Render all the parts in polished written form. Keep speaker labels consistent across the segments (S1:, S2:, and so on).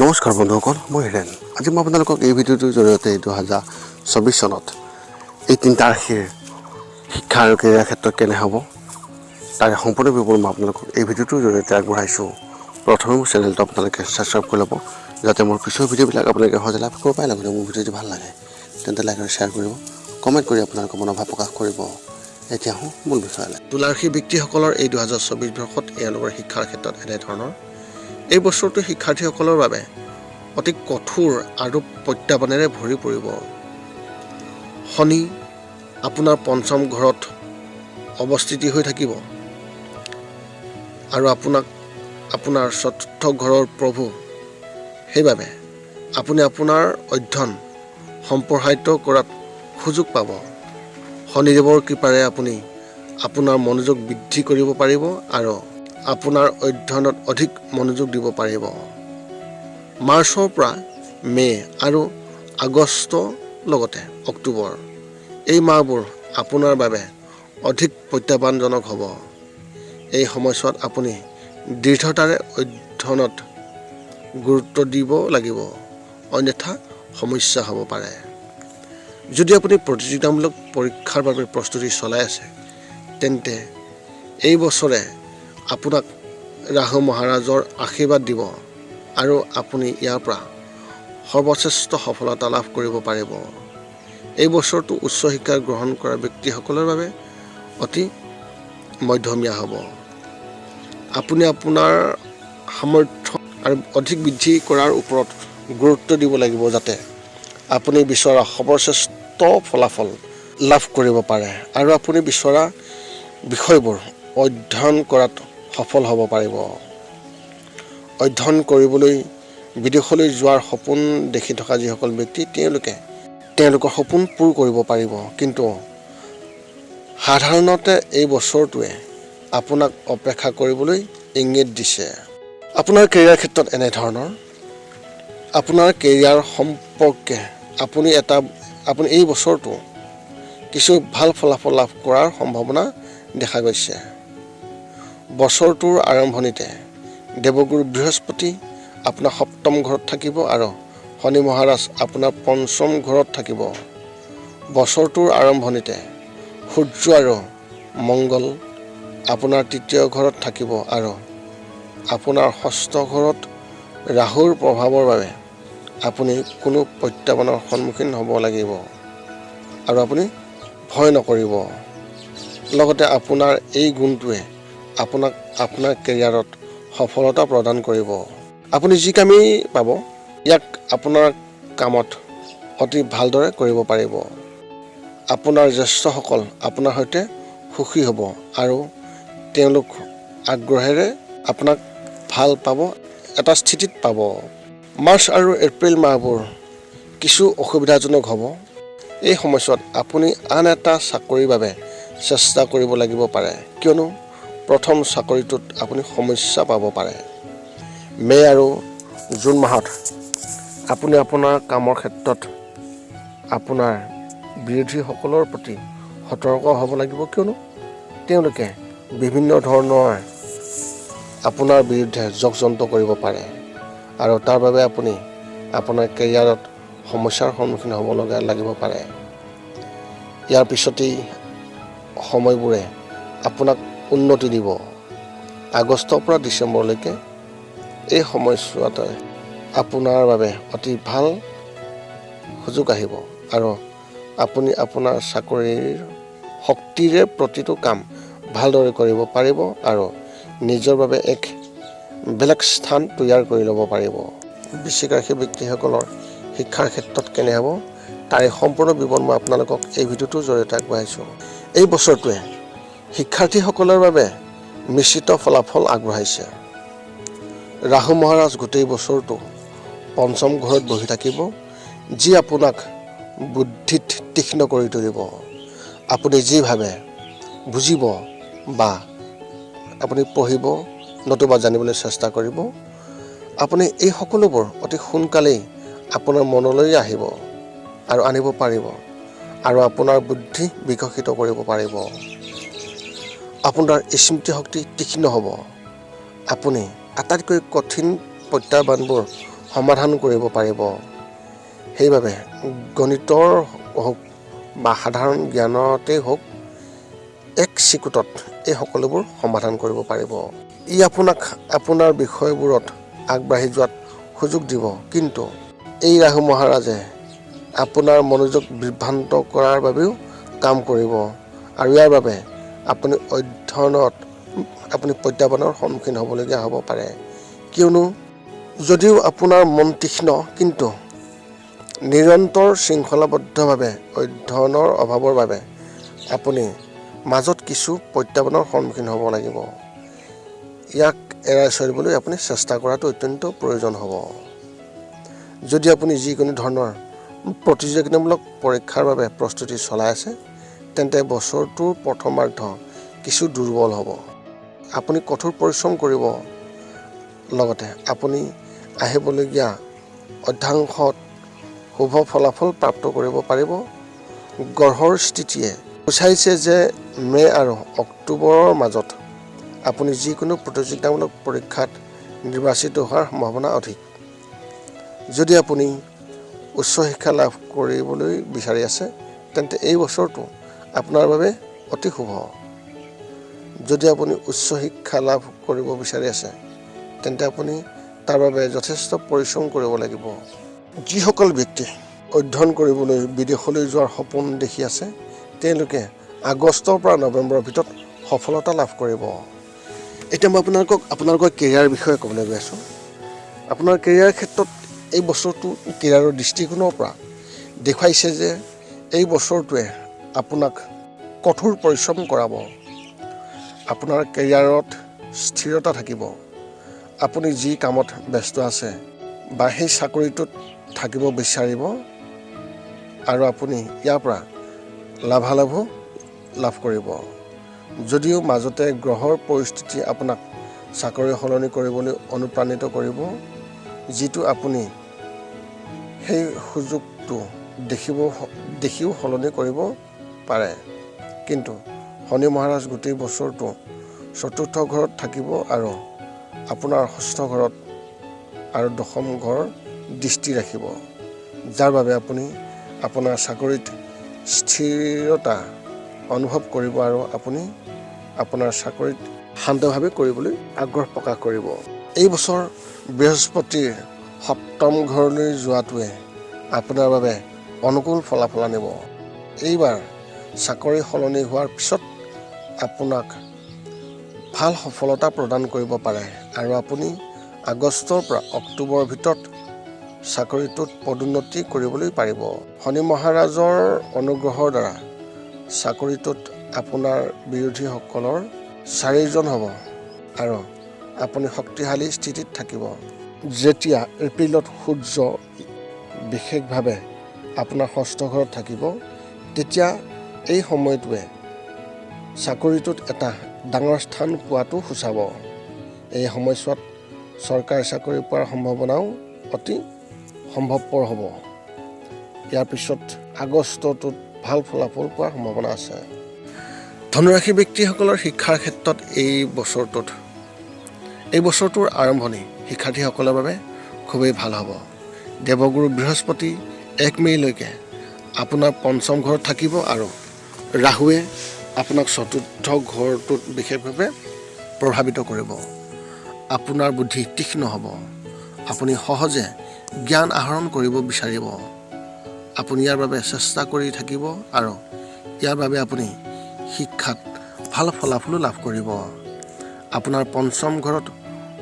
S1: নমস্কাৰ বন্ধুসকল, মই হিৰেণ। আজি মই আপোনালোকক এই ভিডিঅ'টোৰ জৰিয়তে 2024 চনত এই তিনিটা ৰাশিৰ শিক্ষা আৰু কেৰিয়াৰ ক্ষেত্ৰত কেনে হ'ব তাৰে সম্পূৰ্ণ বিৱৰণ মই আপোনালোকক এই ভিডিঅ'টোৰ জৰিয়তে আগবঢ়াইছোঁ। প্ৰথমে মোৰ চেনেলটো আপোনালোকে ছাবস্ক্ৰাইব কৰি ল'ব, যাতে মোৰ পিছৰ ভিডিঅ'বিলাক আপোনালোকে সহজে লাভ কৰিব পাৰে। লগতে মোৰ ভিডিঅ'টো ভাল লাগে তেন্তে লাইক আৰু শ্বেয়াৰ কৰিব, কমেণ্ট কৰি আপোনালোকৰ মনোভাৱ প্ৰকাশ কৰিব। এতিয়া আহোঁ মূল বিষয়লৈ। তুলা ৰাশিৰ ব্যক্তিসকলৰ এই 2024 বৰ্ষত এওঁলোকৰ শিক্ষাৰ ক্ষেত্ৰত এনেধৰণৰ। এই বছৰটো শিক্ষাৰ্থীসকলৰ বাবে অতি কঠোৰ আৰু প্ৰত্যাহ্বানেৰে ভৰি পৰিব। শনি আপোনাৰ পঞ্চম ঘৰত অৱস্থিতি হৈ থাকিব আৰু আপোনাৰ চতুৰ্থ ঘৰৰ প্ৰভু। সেইবাবে আপুনি আপোনাৰ অধ্যয়ন সম্প্ৰসাৰিত কৰাত সুযোগ পাব। শনিদেৱৰ কৃপাৰে আপুনি আপোনাৰ মনোযোগ বৃদ্ধি কৰিব পাৰিব আৰু আপোনাৰ অধ্যয়নত অধিক মনোযোগ দিব পাৰিব। মাৰ্চৰ পৰা মে' আৰু আগষ্ট লগতে অক্টোবৰ এই মাহবোৰ আপোনাৰ বাবে অধিক প্ৰত্যাহ্বানজনক হ'ব। এই সময়ছোৱাত আপুনি দৃঢ়তাৰে অধ্যয়নত গুৰুত্ব দিব লাগিব, অন্যথা সমস্যা হ'ব পাৰে। যদি আপুনি প্ৰতিযোগিতামূলক পৰীক্ষাৰ বাবে প্ৰস্তুতি চলাই আছে, তেন্তে এই বছৰে আপোনাক ৰাহু মহাৰাজৰ আশীৰ্বাদ দিব আৰু আপুনি ইয়াৰ পৰা সৰ্বশ্ৰেষ্ঠ সফলতা লাভ কৰিব পাৰিব। এই বছৰটো উচ্চ শিক্ষা গ্ৰহণ কৰা ব্যক্তিসকলৰ বাবে অতি মধ্যমীয়া হ'ব। আপুনি আপোনাৰ সামৰ্থ্য আৰু অধিক বৃদ্ধি কৰাৰ ওপৰত গুৰুত্ব দিব লাগিব, যাতে আপুনি বিচৰা সৰ্বশ্ৰেষ্ঠ ফলাফল লাভ কৰিব পাৰে আৰু আপুনি বিচৰা বিষয়বোৰ অধ্যয়ন কৰাত সফল হ'ব পাৰিব। অধ্যয়ন কৰিবলৈ বিদেশলৈ যোৱাৰ সপোন দেখি থকা যিসকল ব্যক্তি, তেওঁলোকৰ সপোন পূৰ কৰিব পাৰিব। কিন্তু সাধাৰণতে এই বছৰটোৱে আপোনাক অপেক্ষা কৰিবলৈ ইংগিত দিছে। আপোনাৰ কেৰিয়াৰ ক্ষেত্ৰত এনেধৰণৰ। আপোনাৰ কেৰিয়াৰ সম্পৰ্কে আপুনি এই বছৰটো কিছু ভাল ফলাফল লাভ কৰাৰ সম্ভাৱনা দেখা গৈছে। বছৰটোৰ আৰম্ভণিতে দেৱগুৰু বৃহস্পতি আপোনাৰ সপ্তম ঘৰত থাকিব আৰু শনি মহাৰাজ আপোনাৰ পঞ্চম ঘৰত থাকিব। বছৰটোৰ আৰম্ভণিতে সূৰ্য আৰু মংগল আপোনাৰ তৃতীয় ঘৰত থাকিব আৰু আপোনাৰ ষষ্ঠ ঘৰত ৰাহুৰ প্ৰভাৱৰ বাবে আপুনি কোনো প্ৰত্যাহ্বানৰ সন্মুখীন হ'ব লাগিব আৰু আপুনি ভয় নকৰিব। লগতে আপোনাৰ এই গুণটোৱে আপোনাক আপোনাৰ কেৰিয়াৰত সফলতা প্ৰদান কৰিব। আপুনি যি কামেই পাব, ইয়াক আপোনাৰ কামত অতি ভালদৰে কৰিব পাৰিব। আপোনাৰ জ্যেষ্ঠসকল আপোনাৰ সৈতে সুখী হ'ব আৰু তেওঁলোক আগ্ৰহেৰে আপোনাক ভাল পাব, এটা স্থিতিত পাব। মাৰ্চ আৰু এপ্ৰিল মাহবোৰ কিছু অসুবিধাজনক হ'ব। এই সময়ছোৱাত আপুনি আন এটা চাকৰিৰ বাবে চেষ্টা কৰিব লাগিব পাৰে, কিয়নো প্ৰথম চাকৰিটোত আপুনি সমস্যা পাব পাৰে। মে' আৰু জুন মাহত আপুনি আপোনাৰ কামৰ ক্ষেত্ৰত আপোনাৰ বিৰোধীসকলৰ প্ৰতি সতৰ্ক হ'ব লাগিব, কিয়নো তেওঁলোকে বিভিন্ন ধৰণৰ আপোনাৰ বিৰুদ্ধে যক্ষ্যন্ত্ৰ কৰিব পাৰে আৰু তাৰ বাবে আপুনি আপোনাৰ কেৰিয়াৰত সমস্যাৰ সন্মুখীন হ'ব লাগিব পাৰে। ইয়াৰ পিছতেই সময়বোৰে আপোনাক উন্নতি দিব। আগষ্টৰ পৰা ডিচেম্বৰলৈকে এই সময়ছোৱাতে আপোনাৰ বাবে অতি ভাল সুযোগ আহিব আৰু আপুনি আপোনাৰ চাকৰিৰ শক্তিৰে প্ৰতিটো কাম ভালদৰে কৰিব পাৰিব আৰু নিজৰ বাবে এক বেলেগ স্থান তৈয়াৰ কৰি ল'ব পাৰিব। বৃশ্চিক ৰাশিৰ ব্যক্তিসকলৰ শিক্ষাৰ ক্ষেত্ৰত কেনে হ'ব তাৰে সম্পূৰ্ণ বিৱৰণ মই আপোনালোকক এই ভিডিঅ'টোৰ জৰিয়তে আগবঢ়াইছোঁ। এই বছৰটোৱে শিক্ষাৰ্থীসকলৰ বাবে মিশ্ৰিত ফলাফল আগবঢ়াইছে। ৰাহু মহাৰাজ গোটেই বছৰটো পঞ্চম ঘৰত বহি থাকিব, যি আপোনাক বুদ্ধিত তীক্ষ্ণ কৰি তুলিব। আপুনি যি ভাবে বুজিব বা আপুনি পঢ়িব নতুবা জানিবলৈ চেষ্টা কৰিব, আপুনি এই সকলোবোৰ অতি সোনকালেই আপোনাৰ মনলৈ আহিব আৰু আনিব পাৰিব আৰু আপোনাৰ বুদ্ধি বিকশিত কৰিব পাৰিব। আপোনাৰ স্মৃতিশক্তি তীক্ষ্ণ হ'ব। আপুনি আটাইতকৈ কঠিন প্ৰত্যাহ্বানবোৰ সমাধান কৰিব পাৰিব। সেইবাবে গণিতৰ হওক বা সাধাৰণ জ্ঞানতেই হওক এক চিকুটত এই সকলোবোৰ সমাধান কৰিব পাৰিব। ই আপোনাক আপোনাৰ বিষয়বোৰত আগবাঢ়ি যোৱাত সুযোগ দিব। কিন্তু এই ৰাহু মহাৰাজে আপোনাৰ মনোযোগ বিভ্ৰান্ত কৰাৰ বাবেও কাম কৰিব আৰু ইয়াৰ বাবে আপুনি অধ্যয়নত প্ৰত্যাহ্বানৰ সন্মুখীন হ'বলগীয়া হ'ব পাৰে। কিয়নো যদিও আপোনাৰ মন তীক্ষ্ণ, কিন্তু নিৰন্তৰ শৃংখলাবদ্ধভাৱে অধ্যয়নৰ অভাৱৰ বাবে আপুনি মাজত কিছু প্ৰত্যাহ্বানৰ সন্মুখীন হ'ব লাগিব। ইয়াক এৰাই চলিবলৈ আপুনি চেষ্টা কৰাটো অত্যন্ত প্ৰয়োজন হ'ব। যদি আপুনি যিকোনো ধৰণৰ প্ৰতিযোগিতামূলক পৰীক্ষাৰ বাবে প্ৰস্তুতি চলাই আছে, তেন্তে বছৰটোৰ প্ৰথমাৰ্ধ কিছু দুৰ্বল হ'ব। আপুনি কঠোৰ পৰিশ্ৰম কৰিব, লগতে আপুনি আহিবলগীয়া অধ্যাংশত শুভ ফলাফল প্ৰাপ্ত কৰিব পাৰিব। গ্ৰহৰ স্থিতিয়ে সূচাইছে যে মে' আৰু অক্টোবৰৰ মাজত আপুনি যিকোনো প্ৰতিযোগিতামূলক পৰীক্ষাত নিৰ্বাচিত হোৱাৰ সম্ভাৱনা অধিক। যদি আপুনি উচ্চ শিক্ষা লাভ কৰিবলৈ বিচাৰি আছে, তেন্তে এই বছৰটো আপোনাৰ বাবে অতি শুভ। যদি আপুনি উচ্চ শিক্ষা লাভ কৰিব বিচাৰি আছে, তেন্তে আপুনি তাৰ বাবে যথেষ্ট পৰিশ্ৰম কৰিব লাগিব। যিসকল ব্যক্তি অধ্যয়ন কৰিবলৈ বিদেশলৈ যোৱাৰ সপোন দেখি আছে, তেওঁলোকে আগষ্টৰ পৰা নৱেম্বৰৰ ভিতৰত সফলতা লাভ কৰিব। এতিয়া মই আপোনালোকৰ কেৰিয়াৰ বিষয়ে ক'বলৈ গৈ আছোঁ। আপোনাৰ কেৰিয়াৰ ক্ষেত্ৰত এই বছৰটো কেৰিয়াৰৰ দৃষ্টিকোণৰ পৰা দেখুৱাইছে যে এই বছৰটোৱে আপোনাক কঠোৰ পৰিশ্ৰম কৰাব। আপোনাৰ কেৰিয়াৰত স্থিৰতা থাকিব। আপুনি যি কামত ব্যস্ত আছে বা সেই চাকৰিটোত থাকিব বিচাৰিব আৰু আপুনি ইয়াৰ পৰা লাভালাভো লাভ কৰিব। যদিও মাজতে গ্ৰহৰ পৰিস্থিতি আপোনাক চাকৰি সলনি কৰিবলৈ অনুপ্ৰাণিত কৰিব, যিটো আপুনি সেই সুযোগটো দেখিও সলনি কৰিব পাৰে। কিন্তু শনি মহাৰাজ গোটেই বছৰটো চতুৰ্থ ঘৰত থাকিব আৰু আপোনাৰ ষষ্ঠ ঘৰত আৰু দশম ঘৰ দৃষ্টি ৰাখিব, যাৰ বাবে আপুনি আপোনাৰ চাকৰিত স্থিৰতা অনুভৱ কৰিব আৰু আপুনি আপোনাৰ চাকৰিত শান্তভাৱে কৰিবলৈ আগ্ৰহ প্ৰকাশ কৰিব। এই বছৰ বৃহস্পতিৰ সপ্তম ঘৰলৈ যোৱাটোৱে আপোনাৰ বাবে অনুকূল ফলাফল আনিব। এইবাৰ চাকৰি সলনি হোৱাৰ পিছত আপোনাক ভাল সফলতা প্ৰদান কৰিব পাৰে আৰু আপুনি আগষ্টৰ পৰা অক্টোবৰৰ ভিতৰত চাকৰিটোত পদোন্নতি কৰিবলৈ পাৰিব। শনি মহাৰাজৰ অনুগ্ৰহৰ দ্বাৰা চাকৰিটোত আপোনাৰ বিৰোধীসকলৰ 4জন হ'ব আৰু আপুনি শক্তিশালী স্থিতিত থাকিব। যেতিয়া এপ্ৰিলত সূৰ্য বিশেষভাৱে আপোনাৰ ষষ্ঠ ঘৰত থাকিব, তেতিয়া এই সময়টোৱে চাকৰিটোত এটা ডাঙৰ স্থান পোৱাটো সূচাব। এই সময়ছোৱাত চৰকাৰী চাকৰি পোৱাৰ সম্ভাৱনাও অতি সম্ভৱপৰ হ'ব। ইয়াৰ পিছত আগষ্টটোত ভাল ফলাফল পোৱাৰ সম্ভাৱনা আছে। ধনুৰাশি ব্যক্তিসকলৰ শিক্ষাৰ ক্ষেত্ৰত এই বছৰটোৰ আৰম্ভণি শিক্ষাৰ্থীসকলৰ বাবে খুবেই ভাল হ'ব। দেৱগুৰু বৃহস্পতি 1 মে'লৈকে আপোনাৰ পঞ্চম ঘৰত থাকিব আৰু ৰাহুৱে আপোনাক চতুৰ্থ ঘৰটোত বিশেষভাৱে প্ৰভাৱিত কৰিব। আপোনাৰ বুদ্ধি তীক্ষ্ণ হ'ব। আপুনি সহজে জ্ঞান আহৰণ কৰিব বিচাৰিব। আপুনি ইয়াৰ বাবে চেষ্টা কৰি থাকিব আৰু ইয়াৰ বাবে আপুনি শিক্ষাত ভাল ফলাফলো লাভ কৰিব। আপোনাৰ পঞ্চম ঘৰত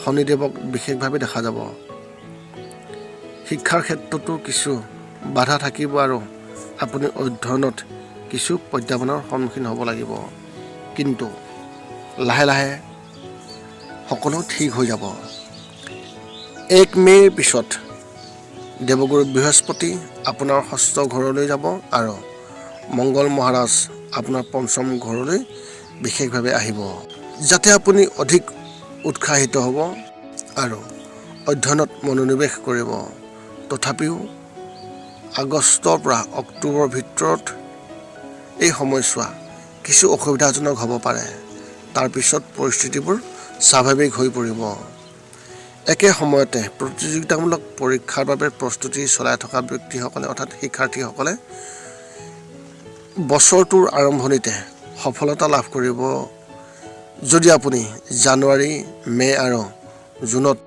S1: শনিদেৱক বিশেষভাৱে দেখা যাব। শিক্ষাৰ ক্ষেত্ৰতো কিছু বাধা থাকিব আৰু আপুনি অধ্যয়নত কিছু প্ৰত্যাহ্বানৰ সন্মুখীন হ'ব লাগিব। কিন্তু লাহে লাহে সকলো ঠিক হৈ যাব। 1 মে'ৰ পিছত দেৱগুৰু বৃহস্পতি আপোনাৰ ষষ্ঠ ঘৰলৈ যাব আৰু মংগল মহাৰাজ আপোনাৰ পঞ্চম ঘৰলৈ বিশেষভাৱে আহিব, যাতে আপুনি অধিক উৎসাহিত হ'ব আৰু অধ্যয়নত মনোনিৱেশ কৰিব। তথাপিও আগষ্টৰ পৰা অক্টোবৰৰ ভিতৰত এই সময়ছোৱা কিছু অসুবিধাজনক হ'ব পাৰে। তাৰ পিছত পৰিস্থিতিবোৰ স্বাভাৱিক হৈ পৰিব। একে সময়তে প্ৰতিযোগিতামূলক পৰীক্ষাৰ বাবে প্ৰস্তুতি চলাই থকা ব্যক্তিসকলে অৰ্থাৎ শিক্ষাৰ্থীসকলে বছৰটোৰ আৰম্ভণিতে সফলতা লাভ কৰিব। যদি আপুনি জানুৱাৰী, মে' আৰু জুনত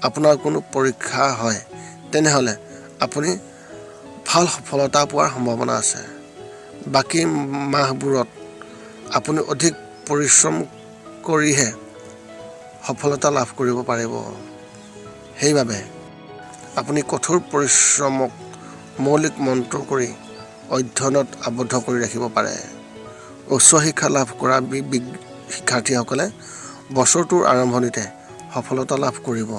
S1: আপোনাৰ কোনো পৰীক্ষা হয়, তেনেহ'লে আপুনি ভাল সফলতা পোৱাৰ সম্ভাৱনা আছে। বাকী মাহবোৰত আপুনি অধিক পৰিশ্ৰম কৰিহে সফলতা লাভ কৰিব পাৰিব। সেইবাবে আপুনি কঠোৰ পৰিশ্ৰমক মৌলিক মন্ত্ৰ কৰি অধ্যয়নত আবদ্ধ কৰি ৰাখিব পাৰে। উচ্চ শিক্ষা লাভ কৰা শিক্ষাৰ্থীসকলে বছৰটোৰ আৰম্ভণিতে সফলতা লাভ কৰিব।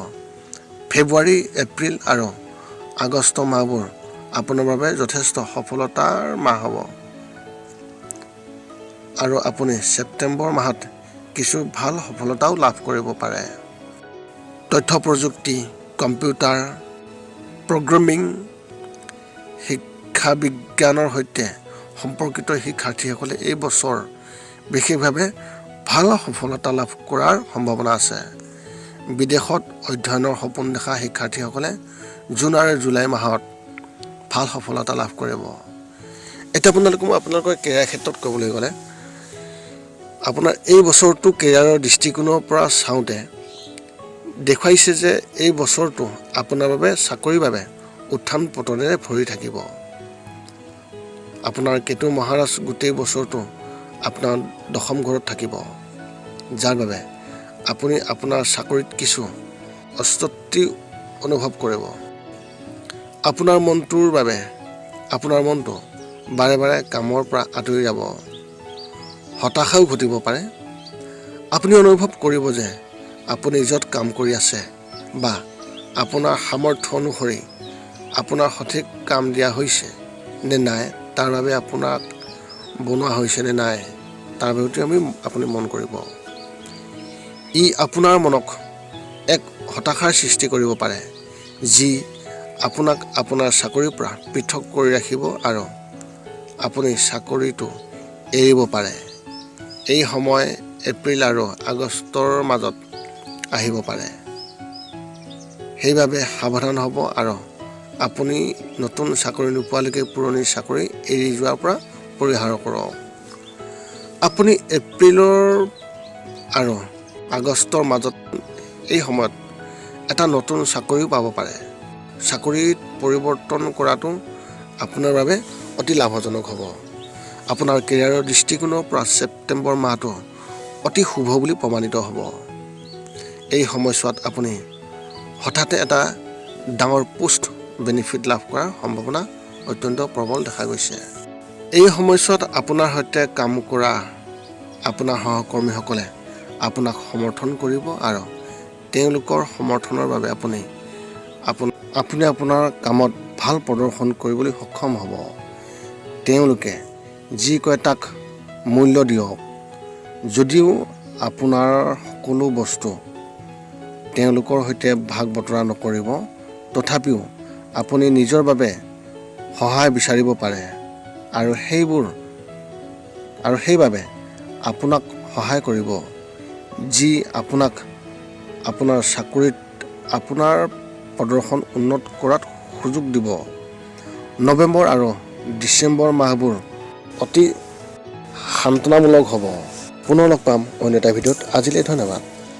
S1: ফেব্ৰুৱাৰী, এপ্ৰিল আৰু আগষ্ট মাহবোৰ আপোনাৰ বাবে যথেষ্ট সফলতাৰ মাহ হ'ব আৰু আপুনি ছেপ্টেম্বৰ মাহত কিছু ভাল সফলতাও লাভ কৰিব পাৰে। তথ্য প্ৰযুক্তি, কম্পিউটাৰ, প্ৰগ্ৰেমিং, শিক্ষা বিজ্ঞানৰ সৈতে সম্পৰ্কিত শিক্ষাৰ্থীসকলে এই বছৰ বিশেষভাৱে ভাল সফলতা লাভ কৰাৰ সম্ভাৱনা আছে। বিদেশত অধ্যয়নৰ সপোন দেখা শিক্ষাৰ্থীসকলে জুন আৰু জুলাই মাহত ভাল সফলতা লাভ কৰিব। এতিয়া আপোনালোকৰ কেৰিয়াৰ ক্ষেত্ৰত ক'বলৈ গ'লে আপোনাৰ এই বছৰটো কেৰিয়াৰৰ দৃষ্টিকোণৰ পৰা চাওঁতে দেখুৱাইছে যে এই বছৰটো আপোনাৰ বাবে চাকৰিৰ বাবে উত্থান পতনেৰে ভৰি থাকিব। আপোনাৰ কেতু মহাৰাজ গোটেই বছৰটো আপোনাৰ দশম ঘৰত থাকিব, যাৰ বাবে আপুনি আপোনাৰ চাকৰিত কিছু অস্বস্তি অনুভৱ কৰিব। আপোনাৰ মনটো বাৰে বাৰে কামৰ পৰা আঁতৰি যাব, হতাশাও ঘটিব পাৰে। আপুনি অনুভৱ কৰিব যে আপুনি য'ত কাম কৰি আছে বা আপোনাৰ সামৰ্থ্য অনুসৰি আপোনাৰ সঠিক কাম দিয়া হৈছে নে নাই, তাৰ বাবে আপোনাক বনোৱা হৈছে নে নাই, তাৰ বাবেতো আপুনি মন কৰিব। ই আপোনাৰ মনক এক হতাশাৰ সৃষ্টি কৰিব পাৰে, যি আপোনাক আপোনাৰ চাকৰিৰ পৰা পৃথক কৰি ৰাখিব আৰু আপুনি চাকৰিটো এৰিব পাৰে। এই সময় এপ্ৰিল আৰু আগষ্টৰ মাজত আহিব পাৰে। সেইবাবে সাৱধান হ'ব আৰু আপুনি নতুন চাকৰি নোপোৱালৈকে পুৰণি চাকৰি এৰি যোৱাৰ পৰা পৰিহাৰ কৰক। আপুনি এপ্ৰিলৰ আৰু আগষ্টৰ মাজত এই সময়ত এটা নতুন চাকৰিও পাব পাৰে। চাকৰিত পৰিৱৰ্তন কৰাটো আপোনাৰ বাবে অতি লাভজনক হ'ব। আপোনাৰ কেৰিয়াৰৰ দৃষ্টিকোণৰ পৰা ছেপ্টেম্বৰ মাহটো অতি শুভ বুলি প্ৰমাণিত হ'ব। এই সময়ছোৱাত আপুনি হঠাতে এটা ডাঙৰ পোষ্ট বেনিফিট লাভ কৰাৰ সম্ভাৱনা অত্যন্ত প্ৰবল দেখা গৈছে। এই সময়ছোৱাত আপোনাৰ সৈতে কাম কৰা আপোনাৰ সহকৰ্মীসকলে আপোনাক সমৰ্থন কৰিব আৰু তেওঁলোকৰ সমৰ্থনৰ বাবে আপুনি আপোনাৰ কামত ভাল প্ৰদৰ্শন কৰিবলৈ সক্ষম হ'ব। তেওঁলোকে যি কয় তাক মূল্য দিয়ক। যদিও আপোনাৰ সকলো বস্তু তেওঁলোকৰ সৈতে ভাগ বতৰা নকৰিব, তথাপিও আপুনি নিজৰ বাবে সহায় বিচাৰিব পাৰে আৰু সেইবাবে আপোনাক সহায় কৰিব, যি আপোনাক আপোনাৰ চাকৰিত আপোনাৰ প্ৰদৰ্শন উন্নত কৰাত সুযোগ দিব। নৱেম্বৰ আৰু ডিচেম্বৰ মাহবোৰ অতি সান্তনামূলক হ'ব। পুনৰ লগ পাম অন্য এটা ভিডিঅ'ত। আজিলৈ ধন্যবাদ।